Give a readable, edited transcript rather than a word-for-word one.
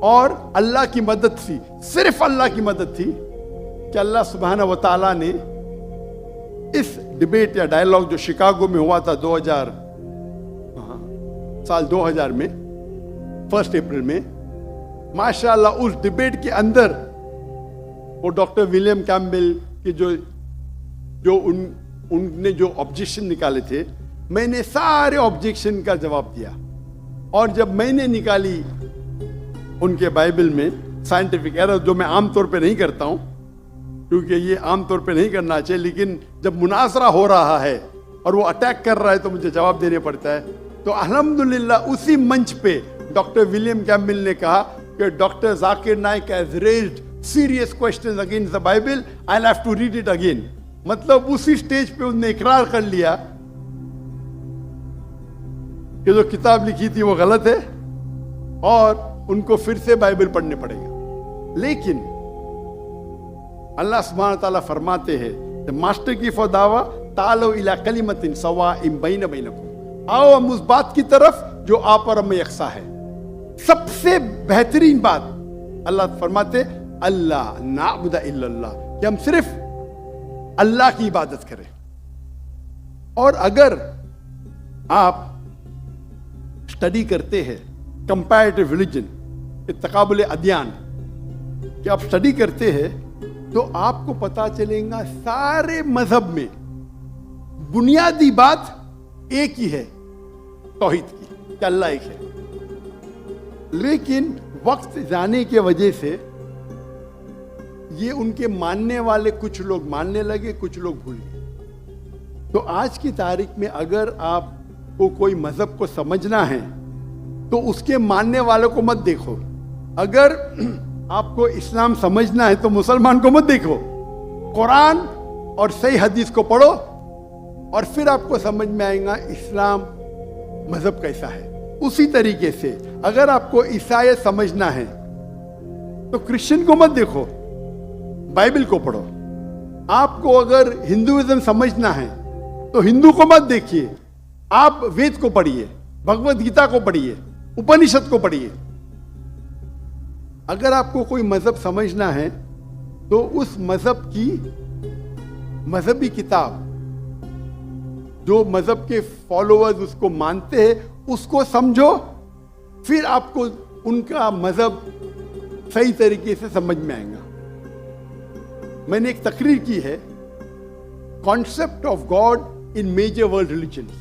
اور اللہ کی مدد تھی, صرف اللہ کی مدد تھی کہ اللہ سبحانہ و تعالیٰ نے اس ڈیبیٹ یا ڈائلاگ جو شکاگو میں ہوا تھا 2000 میں 1 اپریل میں, ماشاءاللہ اس ڈیبیٹ کے اندر وہ ڈاکٹر ولیم کیمبل کے جو ان نے جو آبجیکشن نکالے تھے, میں نے سارے آبجیکشن کا جواب دیا. اور جب میں نے نکالی ان کے بائبل میں سائنٹیفک ایرر, جو میں عام طور پہ نہیں کرتا ہوں کیونکہ یہ عام طور پہ نہیں کرنا چاہیے, لیکن جب مناظرہ ہو رہا ہے اور وہ اٹیک کر رہا ہے تو مجھے جواب دینے پڑتا ہے, تو الحمدللہ اسی منچ پہ ڈاکٹر ولیم کیمبل نے کہا کہ doctor Zakir Naik has raised serious questions against the Bible, I have to read it again. مطلب اسی سٹیج پہ انہوں نے اقرار کر لیا کہ جو کتاب لکھی تھی وہ غلط ہے اور ان کو پھر سے بائبل پڑھنے پڑے گا. لیکن اللہ سبحانہ تعالیٰ فرماتے ہیں ماسٹر کی فداوا تعالوا الی کلمۃ سواء بین بینکم, آؤ ہم اس بات کی طرف جو آپ اور ہم میں یکساں ہے. سب سے بہترین بات اللہ فرماتے اللہ نعبد الا اللہ, کہ ہم صرف اللہ کی عبادت کریں. اور اگر آپ اسٹڈی کرتے ہیں کمپیریٹیو ریلیجن, تقابل ادیان, کہ آپ اسٹڈی کرتے ہیں تو آپ کو پتا چلے گا سارے مذہب میں بنیادی بات ایک ہی ہے, توحید کی, کہ اللہ ایک ہے. لیکن وقت جانے کی وجہ سے یہ ان کے ماننے والے کچھ لوگ ماننے لگے, کچھ لوگ بھول گئے. تو آج کی تاریخ میں اگر آپ کو کوئی مذہب کو سمجھنا ہے تو اس کے ماننے والوں کو مت دیکھو. اگر آپ کو اسلام سمجھنا ہے تو مسلمان کو مت دیکھو, قرآن اور صحیح حدیث کو پڑھو اور پھر آپ کو سمجھ میں آئے گا اسلام مذہب کیسا ہے. اسی طریقے سے اگر آپ کو عیسائیت سمجھنا ہے تو کرسچن کو مت دیکھو, بائبل کو پڑھو. آپ کو اگر ہندوازم سمجھنا ہے تو ہندو کو مت دیکھیے, آپ وید کو پڑھیے, بھگوت گیتا کو پڑھیے, اپنشد کو پڑھیے. اگر آپ کو کوئی مذہب سمجھنا ہے تو اس مذہب کی مذہبی کتاب, جو مذہب کے فالوورز اس کو مانتے ہیں, اس کو سمجھو, پھر آپ کو ان کا مذہب صحیح طریقے سے سمجھ میں آئے گا. میں نے ایک تقریر کی ہے, concept of God in major world religions.